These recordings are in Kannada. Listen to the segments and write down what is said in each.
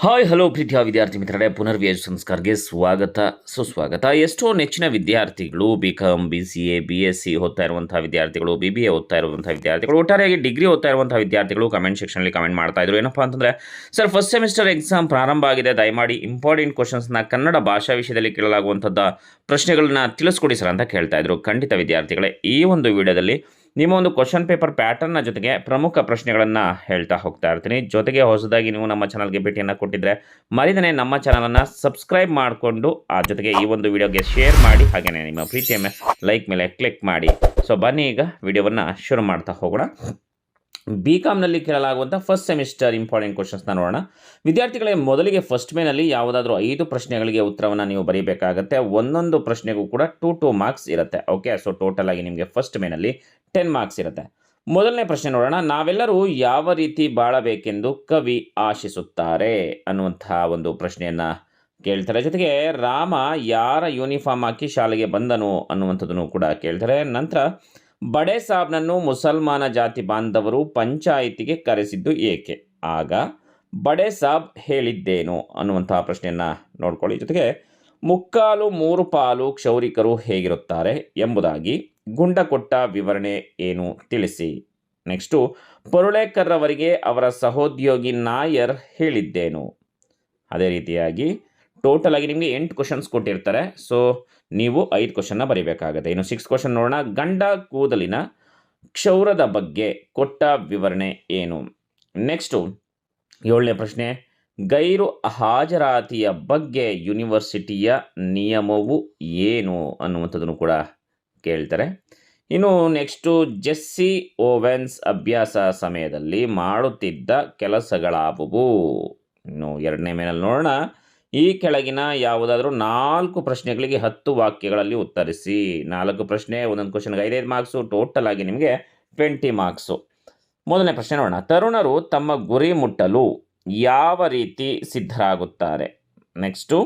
ಹಾಯ್ ಹಲೋ ಪ್ರೀತಿಯ ವಿದ್ಯಾರ್ಥಿ ಮಿತ್ರರೇ, ಪುನರ್ವ್ಯಾಜ ಸಂಸ್ಕಾರಕ್ಕೆ ಸ್ವಾಗತ ಸುಸ್ವಾಗತ. ಎಷ್ಟೋ ನೆಚ್ಚಿನ ವಿದ್ಯಾರ್ಥಿಗಳು BCom, BCA, BSc ಓದ್ತಾ ಇರುವಂತಹ ವಿದ್ಯಾರ್ಥಿಗಳು, BBA ಓದ್ತಾ ಇರುವಂತಹ ವಿದ್ಯಾರ್ಥಿಗಳು, ಒಟ್ಟಾರೆಯಾಗಿ ಡಿಗ್ರಿ ಓದ್ತಾ ಇರುವಂತಹ ವಿದ್ಯಾರ್ಥಿಗಳು ಕಮೆಂಟ್ ಸೆಕ್ಷನಲ್ಲಿ ಕಮೆಂಟ್ ಮಾಡ್ತಾ ಇದ್ರು. ಏನಪ್ಪ ಅಂತಂದರೆ, ಸರ್ ಫಸ್ಟ್ ಸೆಮಿಸ್ಟರ್ ಎಕ್ಸಾಮ್ ಪ್ರಾರಂಭ ಆಗಿದೆ, ದಯಮಾಡಿ ಇಂಪಾರ್ಟೆಂಟ್ ಕ್ವಶನ್ಸ್ನ ಕನ್ನಡ ಭಾಷಾ ವಿಷಯದಲ್ಲಿ ಕೇಳಲಾಗುವಂಥದ್ದು ಪ್ರಶ್ನೆಗಳನ್ನ ತಿಳಿಸ್ಕೊಡಿ ಸರ್ ಅಂತ ಕೇಳ್ತಾ ಇದ್ರು. ಖಂಡಿತ ವಿದ್ಯಾರ್ಥಿಗಳೇ, ಈ ಒಂದು ವಿಡಿಯೋದಲ್ಲಿ ನಿಮ್ಮ ಒಂದು ಕ್ವಶನ್ ಪೇಪರ್ ಪ್ಯಾಟರ್ನ್ನ ಜೊತೆಗೆ ಪ್ರಮುಖ ಪ್ರಶ್ನೆಗಳನ್ನು ಹೇಳ್ತಾ ಹೋಗ್ತಾ ಇರ್ತೀನಿ. ಜೊತೆಗೆ ಹೊಸದಾಗಿ ನೀವು ನಮ್ಮ ಚಾನಲ್ಗೆ ಭೇಟಿಯನ್ನು ಕೊಟ್ಟಿದ್ದರೆ ಮರಿದನೆ ನಮ್ಮ ಚಾನಲನ್ನು ಸಬ್ಸ್ಕ್ರೈಬ್ ಮಾಡಿಕೊಂಡು ಜೊತೆಗೆ ಈ ಒಂದು ವಿಡಿಯೋಗೆ ಶೇರ್ ಮಾಡಿ, ಹಾಗೆಯೇ ನಿಮ್ಮ ಪ್ರೀತಿಯ ಲೈಕ್ ಮೇಲೆ ಕ್ಲಿಕ್ ಮಾಡಿ. ಸೊ ಬನ್ನಿ ಈಗ ವಿಡಿಯೋವನ್ನು ಶುರು ಮಾಡ್ತಾ ಹೋಗೋಣ. BComನಲ್ಲಿ ಕೇಳಲಾಗುವಂಥ ಫಸ್ಟ್ ಸೆಮಿಸ್ಟರ್ ಇಂಪಾರ್ಟೆಂಟ್ ಕ್ವಶನ್ಸ್ನ ನೋಡೋಣ. ವಿದ್ಯಾರ್ಥಿಗಳೇ, ಮೊದಲಿಗೆ ಫಸ್ಟ್ ಮೇನಲ್ಲಿ ಯಾವುದಾದ್ರೂ 5 ಪ್ರಶ್ನೆಗಳಿಗೆ ಉತ್ತರವನ್ನು ನೀವು ಬರೀಬೇಕಾಗತ್ತೆ. ಒಂದೊಂದು ಪ್ರಶ್ನೆಗೂ ಕೂಡ 2 ಮಾರ್ಕ್ಸ್ ಇರುತ್ತೆ. ಓಕೆ, ಸೊ ಟೋಟಲ್ ಆಗಿ ನಿಮಗೆ ಫಸ್ಟ್ ಮೇನಲ್ಲಿ 10 ಮಾರ್ಕ್ಸ್ ಇರುತ್ತೆ. ಮೊದಲನೇ ಪ್ರಶ್ನೆ ನೋಡೋಣ. ನಾವೆಲ್ಲರೂ ಯಾವ ರೀತಿ ಬಾಳಬೇಕೆಂದು ಕವಿ ಆಶಿಸುತ್ತಾರೆ ಅನ್ನುವಂತಹ ಒಂದು ಪ್ರಶ್ನೆಯನ್ನು ಕೇಳ್ತಾರೆ. ಜೊತೆಗೆ ರಾಮ ಯಾರ ಯೂನಿಫಾರ್ಮ್ ಹಾಕಿ ಶಾಲೆಗೆ ಬಂದನು ಅನ್ನುವಂಥದ್ದನ್ನು ಕೂಡ ಕೇಳ್ತಾರೆ. ನಂತರ ಬಡೆ ಸಾಬ್ನನ್ನು ಮುಸಲ್ಮಾನ ಜಾತಿ ಬಾಂಧವರು ಪಂಚಾಯಿತಿಗೆ ಕರೆಸಿದ್ದು ಏಕೆ? ಆಗ ಬಡೆ ಸಾಬ್ ಹೇಳಿದ್ದೇನು ಅನ್ನುವಂತಹ ಪ್ರಶ್ನೆಯನ್ನು ನೋಡ್ಕೊಳ್ಳಿ. ಜೊತೆಗೆ ಮುಕ್ಕಾಲು 3 ಪಾಲು ಕ್ಷೌರಿಕರು ಹೇಗಿರುತ್ತಾರೆ ಎಂಬುದಾಗಿ ಗುಂಡ ಕೊಟ್ಟ ವಿವರಣೆ ಏನು ತಿಳಿಸಿ. ನೆಕ್ಸ್ಟು ಪರುಳೇಕರ್ರವರಿಗೆ ಅವರ ಸಹೋದ್ಯೋಗಿ ನಾಯರ್ ಹೇಳಿದ್ದೇನು. ಅದೇ ರೀತಿಯಾಗಿ ಟೋಟಲ್ ಆಗಿ ನಿಮಗೆ 8 ಕ್ವಶನ್ಸ್ ಕೊಟ್ಟಿರ್ತಾರೆ. ಸೊ ನೀವು 5 ಕ್ವಶನ್ನ ಬರೀಬೇಕಾಗುತ್ತೆ. ಇನ್ನು 6 ಕ್ವಶನ್ ನೋಡೋಣ. ಗಂಡ ಕೂದಲಿನ ಕ್ಷೌರದ ಬಗ್ಗೆ ಕೊಟ್ಟ ವಿವರಣೆ ಏನು. ನೆಕ್ಸ್ಟು 7ನೇ ಪ್ರಶ್ನೆ, ಗೈರು ಹಾಜರಾತಿಯ ಬಗ್ಗೆ ಯೂನಿವರ್ಸಿಟಿಯ ನಿಯಮವು ಏನು ಅನ್ನುವಂಥದ್ದನ್ನು ಕೂಡ ಕೇಳ್ತಾರೆ. ಇನ್ನು ನೆಕ್ಸ್ಟು ಜೆಸ್ಸಿ ಓವೆನ್ಸ್ ಅಭ್ಯಾಸ ಸಮಯದಲ್ಲಿ ಮಾಡುತ್ತಿದ್ದ ಕೆಲಸಗಳಾವುವು. ಇನ್ನು 2ನೇ ಮೇನಲ್ಲಿ ನೋಡೋಣ. ಈ ಕೆಳಗಿನ ಯಾವುದಾದ್ರೂ 4 ಪ್ರಶ್ನೆಗಳಿಗೆ 10 ವಾಕ್ಯಗಳಲ್ಲಿ ಉತ್ತರಿಸಿ. 4 ಪ್ರಶ್ನೆ, ಒಂದೊಂದು ಕ್ವಶನ್ಗೆ 5 ಮಾರ್ಕ್ಸು, ಟೋಟಲ್ ಆಗಿ ನಿಮಗೆ 20 ಮಾರ್ಕ್ಸು. ಮೊದಲನೇ ಪ್ರಶ್ನೆ ನೋಡೋಣ. ತರುಣರು ತಮ್ಮ ಗುರಿ ಮುಟ್ಟಲು ಯಾವ ರೀತಿ ಸಿದ್ಧರಾಗುತ್ತಾರೆ? ನೆಕ್ಸ್ಟು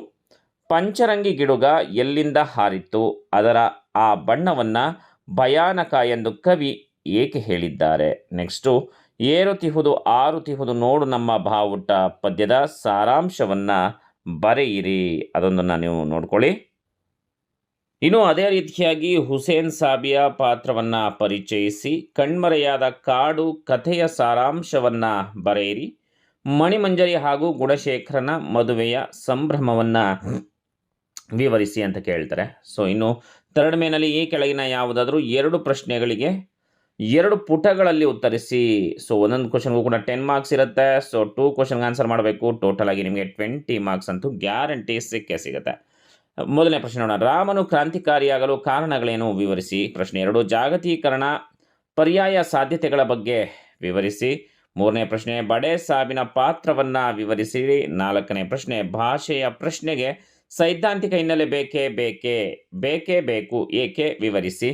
ಪಂಚರಂಗಿ ಗಿಡುಗ ಎಲ್ಲಿಂದ ಹಾರಿತ್ತು? ಅದರ ಆ ಬಣ್ಣವನ್ನು ಭಯಾನಕ ಎಂದು ಕವಿ ಏಕೆ ಹೇಳಿದ್ದಾರೆ? ನೆಕ್ಸ್ಟು ಏರುತಿಹುದು ಆರುತಿಹುದು ನೋಡು ನಮ್ಮ ಬಾವುಟ ಪದ್ಯದ ಸಾರಾಂಶವನ್ನು ಬರೆಯಿರಿ. ಅದೊಂದನ್ನು ನೀವು ನೋಡ್ಕೊಳ್ಳಿ. ಇನ್ನು ಅದೇ ರೀತಿಯಾಗಿ ಹುಸೇನ್ ಸಾಬಿಯ ಪಾತ್ರವನ್ನು ಪರಿಚಯಿಸಿ. ಕಣ್ಮರೆಯಾದ ಕಾಡು ಕಥೆಯ ಸಾರಾಂಶವನ್ನು ಬರೆಯಿರಿ. ಮಣಿಮಂಜರಿ ಹಾಗೂ ಗುಣಶೇಖರನ ಮದುವೆಯ ಸಂಭ್ರಮವನ್ನು ವಿವರಿಸಿ ಅಂತ ಕೇಳ್ತಾರೆ. ಸೊ ಇನ್ನು 3rd ಮೇನಲ್ಲಿ ಈ ಕೆಳಗಿನ ಯಾವುದಾದ್ರೂ 2 ಪ್ರಶ್ನೆಗಳಿಗೆ 2 ಪುಟಗಳಲ್ಲಿ ಉತ್ತರಿಸಿ. ಸೊ ಒಂದೊಂದು ಕ್ವಶನ್ಗೂ ಕೂಡ 10 ಮಾರ್ಕ್ಸ್ ಇರುತ್ತೆ. ಸೊ 2 ಕ್ವಶನ್ಗೆ ಆನ್ಸರ್ ಮಾಡಬೇಕು. ಟೋಟಲ್ ಆಗಿ ನಿಮಗೆ 20 ಮಾರ್ಕ್ಸ್ ಅಂತೂ ಗ್ಯಾರಂಟಿ ಸಿಕ್ಕೇ ಸಿಗುತ್ತೆ. ಮೊದಲನೇ ಪ್ರಶ್ನೆ ನೋಡೋಣ. ರಾಮನು ಕ್ರಾಂತಿಕಾರಿಯಾಗಲು ಕಾರಣಗಳೇನು ವಿವರಿಸಿ. ಪ್ರಶ್ನೆ 2, ಜಾಗತೀಕರಣ ಪರ್ಯಾಯ ಸಾಧ್ಯತೆಗಳ ಬಗ್ಗೆ ವಿವರಿಸಿ. 3ನೇ ಪ್ರಶ್ನೆ, ಬಡೆ ಸಾಬಿನ ಪಾತ್ರವನ್ನು ವಿವರಿಸಿ. 4ನೇ ಪ್ರಶ್ನೆ, ಭಾಷೆಯ ಪ್ರಶ್ನೆಗೆ ಸೈದ್ಧಾಂತಿಕ ಹಿನ್ನೆಲೆ ಬೇಕೇ ಬೇಕು ಏಕೆ ವಿವರಿಸಿ.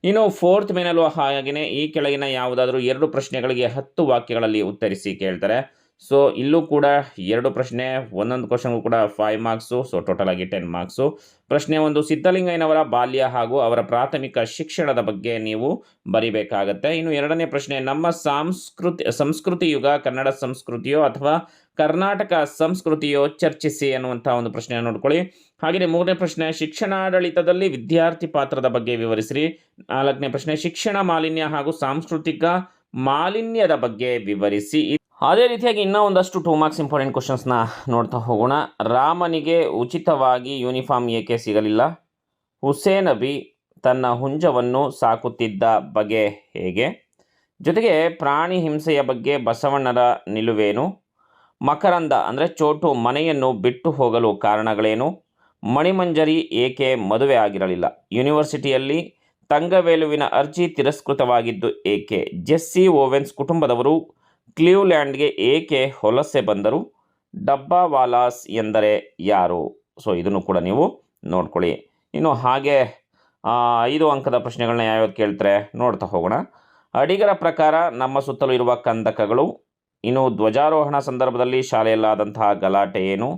ಇನ್ನು 4th ಮೇನಲ್ಲೂ ಹಾಗೆಯೇ ಈ ಕೆಳಗಿನ ಯಾವುದಾದ್ರೂ 2 ಪ್ರಶ್ನೆಗಳಿಗೆ 10 ವಾಕ್ಯಗಳಲ್ಲಿ ಉತ್ತರಿಸಿ ಕೇಳ್ತಾರೆ. ಸೊ ಇಲ್ಲೂ ಕೂಡ 2 ಪ್ರಶ್ನೆ, ಒಂದೊಂದು ಕ್ವಶನ್ಗೂ ಕೂಡ 5 ಮಾರ್ಕ್ಸು. ಸೊ ಟೋಟಲ್ ಆಗಿ 10 ಮಾರ್ಕ್ಸು. ಪ್ರಶ್ನೆ 1, ಸಿದ್ಧಲಿಂಗಯ್ಯನವರ ಬಾಲ್ಯ ಹಾಗೂ ಅವರ ಪ್ರಾಥಮಿಕ ಶಿಕ್ಷಣದ ಬಗ್ಗೆ ನೀವು ಬರಿಬೇಕಾಗತ್ತೆ. ಇನ್ನು 2ನೇ ಪ್ರಶ್ನೆ, ನಮ್ಮ ಸಂಸ್ಕೃತಿ ಯುಗ ಕನ್ನಡ ಸಂಸ್ಕೃತಿಯೋ ಅಥವಾ ಕರ್ನಾಟಕ ಸಂಸ್ಕೃತಿಯೋ ಚರ್ಚಿಸಿ ಅನ್ನುವಂಥ ಒಂದು ಪ್ರಶ್ನೆಯನ್ನು ನೋಡ್ಕೊಳ್ಳಿ. ಹಾಗೆಯೇ 3ನೇ ಪ್ರಶ್ನೆ, ಶಿಕ್ಷಣಾಡಳಿತದಲ್ಲಿ ವಿದ್ಯಾರ್ಥಿ ಪಾತ್ರದ ಬಗ್ಗೆ ವಿವರಿಸಿರಿ. 4ನೇ ಪ್ರಶ್ನೆ, ಶಿಕ್ಷಣ ಮಾಲಿನ್ಯ ಹಾಗೂ ಸಾಂಸ್ಕೃತಿಕ ಮಾಲಿನ್ಯದ ಬಗ್ಗೆ ವಿವರಿಸಿ. ಅದೇ ರೀತಿಯಾಗಿ ಇನ್ನೂ ಒಂದಷ್ಟು 2 ಮಾರ್ಕ್ಸ್ ಇಂಪಾರ್ಟೆಂಟ್ ಕ್ವಶನ್ಸ್ನ ನೋಡ್ತಾ ಹೋಗೋಣ. ರಾಮನಿಗೆ ಉಚಿತವಾಗಿ ಯೂನಿಫಾರ್ಮ್ ಏಕೆ ಸಿಗಲಿಲ್ಲ? ಹುಸೇನ್ ನಬಿ ತನ್ನ ಹುಂಜವನ್ನು ಸಾಕುತ್ತಿದ್ದ ಬಗೆ ಹೇಗೆ? ಜೊತೆಗೆ ಪ್ರಾಣಿ ಹಿಂಸೆಯ ಬಗ್ಗೆ ಬಸವಣ್ಣರ ನಿಲುವೇನು? ಮಕರಂದ ಅಂದರೆ ಚೋಟು ಮನೆಯನ್ನು ಬಿಟ್ಟು ಹೋಗಲು ಕಾರಣಗಳೇನು? ಮಣಿಮಂಜರಿ ಏಕೆ ಮದುವೆ ಆಗಿರಲಿಲ್ಲ? ಯೂನಿವರ್ಸಿಟಿಯಲ್ಲಿ ತಂಗವೇಲುವಿನ ಅರ್ಜಿ ತಿರಸ್ಕೃತವಾಗಿದ್ದು ಏಕೆ? ಜೆಸ್ಸಿ ಓವೆನ್ಸ್ ಕುಟುಂಬದವರು ಕ್ಲೀವ್ಲ್ಯಾಂಡ್ಗೆ ಏಕೆ ವಲಸೆ ಬಂದರು? ಡಬ್ಬಾವಾಲಾಸ್ ಎಂದರೆ ಯಾರು? ಸೊ ಇದನ್ನು ಕೂಡ ನೀವು ನೋಡ್ಕೊಳ್ಳಿ. ಇನ್ನು ಹಾಗೆ 5 ಅಂಕದ ಪ್ರಶ್ನೆಗಳನ್ನ ಯಾವ್ಯಾವ್ದು ಕೇಳ್ತಾರೆ ನೋಡ್ತಾ ಹೋಗೋಣ. ಅಡಿಗರ ಪ್ರಕಾರ ನಮ್ಮ ಸುತ್ತಲೂ ಇರುವ ಕಂದಕಗಳು. ಇನ್ನು ಧ್ವಜಾರೋಹಣ ಸಂದರ್ಭದಲ್ಲಿ ಶಾಲೆಯಲ್ಲಾದಂತಹ ಗಲಾಟೆ ಏನು?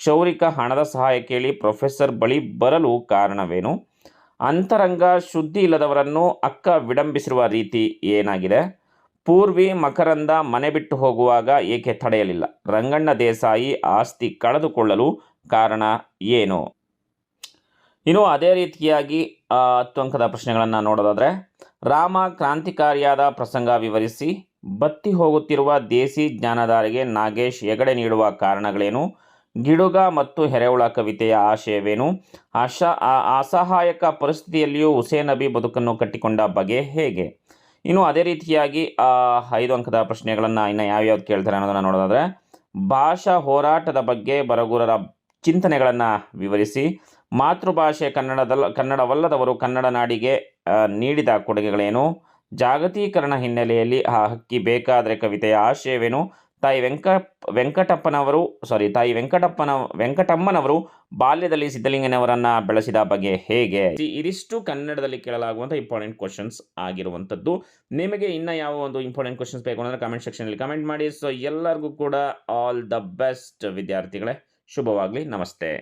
ಕ್ಷೌರಿಕ ಹಣದ ಸಹಾಯ ಕೇಳಿ ಪ್ರೊಫೆಸರ್ ಬಳಿ ಬರಲು ಕಾರಣವೇನು? ಅಂತರಂಗ ಶುದ್ಧಿ ಇಲ್ಲದವರನ್ನು ಅಕ್ಕ ವಿಡಂಬಿಸಿರುವ ರೀತಿ ಏನಾಗಿದೆ? ಪೂರ್ವಿ ಮಕರಂದ ಮನೆ ಬಿಟ್ಟು ಹೋಗುವಾಗ ಏಕೆ ತಡೆಯಲಿಲ್ಲ? ರಂಗಣ್ಣ ದೇಸಾಯಿ ಆಸ್ತಿ ಕಳೆದುಕೊಳ್ಳಲು ಕಾರಣ ಏನು? ಇನ್ನು ಅದೇ ರೀತಿಯಾಗಿ 10 ಅಂಕದ ಪ್ರಶ್ನೆಗಳನ್ನು ನೋಡೋದಾದರೆ, ರಾಮ ಕ್ರಾಂತಿಕಾರಿಯಾದ ಪ್ರಸಂಗ ವಿವರಿಸಿ. ಬತ್ತಿ ಹೋಗುತ್ತಿರುವ ದೇಸಿ ಜ್ಞಾನಧಾರೆಗೆ ನಾಗೇಶ್ ಹೆಗಡೆ ನೀಡುವ ಕಾರಣಗಳೇನು? ಗಿಡುಗ ಮತ್ತು ಎರೆಹುಳ ಕವಿತೆಯ ಆಶಯವೇನು? ಅಸಹಾಯಕ ಪರಿಸ್ಥಿತಿಯಲ್ಲಿಯೂ ಹುಸೇನ್ ನಬಿ ಬದುಕನ್ನು ಕಟ್ಟಿಕೊಂಡ ಬಗೆ ಹೇಗೆ? ಇನ್ನು ಅದೇ ರೀತಿಯಾಗಿ 5 ಅಂಕದ ಪ್ರಶ್ನೆಗಳನ್ನು ಇನ್ನು ಯಾವ್ಯಾವ್ದು ಕೇಳ್ತಾರೆ ಅನ್ನೋದನ್ನು ನೋಡೋದಾದರೆ, ಭಾಷಾ ಹೋರಾಟದ ಬಗ್ಗೆ ಬರಗೂರರ ಚಿಂತನೆಗಳನ್ನು ವಿವರಿಸಿ. ಮಾತೃಭಾಷೆ ಕನ್ನಡವಲ್ಲದವರು ಕನ್ನಡ ನಾಡಿಗೆ ನೀಡಿದ ಕೊಡುಗೆಗಳೇನು? ಜಾಗತೀಕರಣ ಹಿನ್ನೆಲೆಯಲ್ಲಿ ಆ ಹಕ್ಕಿ ಬೇಕಾದರೆ ಕವಿತೆಯ ಆಶಯವೇನು? ತಾಯಿ ವೆಂಕಟಮ್ಮನವರು ಬಾಲ್ಯದಲ್ಲಿ ಸಿದ್ಧಲಿಂಗನವರನ್ನು ಬೆಳೆಸಿದ ಬಗೆ ಹೇಗೆ? ಇದಿಷ್ಟು ಕನ್ನಡದಲ್ಲಿ ಕೇಳಲಾಗುವಂಥ ಇಂಪಾರ್ಟೆಂಟ್ ಕ್ವಶನ್ಸ್ ಆಗಿರುವಂಥದ್ದು. ನಿಮಗೆ ಇನ್ನು ಯಾವ ಒಂದು ಇಂಪಾರ್ಟೆಂಟ್ ಕ್ವಶನ್ಸ್ ಬೇಕು ಅಂದರೆ ಕಮೆಂಟ್ ಸೆಕ್ಷನಲ್ಲಿ ಕಮೆಂಟ್ ಮಾಡಿ. ಸೊ ಎಲ್ಲರಿಗೂ ಕೂಡ ಆಲ್ ದ ಬೆಸ್ಟ್ ವಿದ್ಯಾರ್ಥಿಗಳೇ, ಶುಭವಾಗಲಿ. ನಮಸ್ತೆ.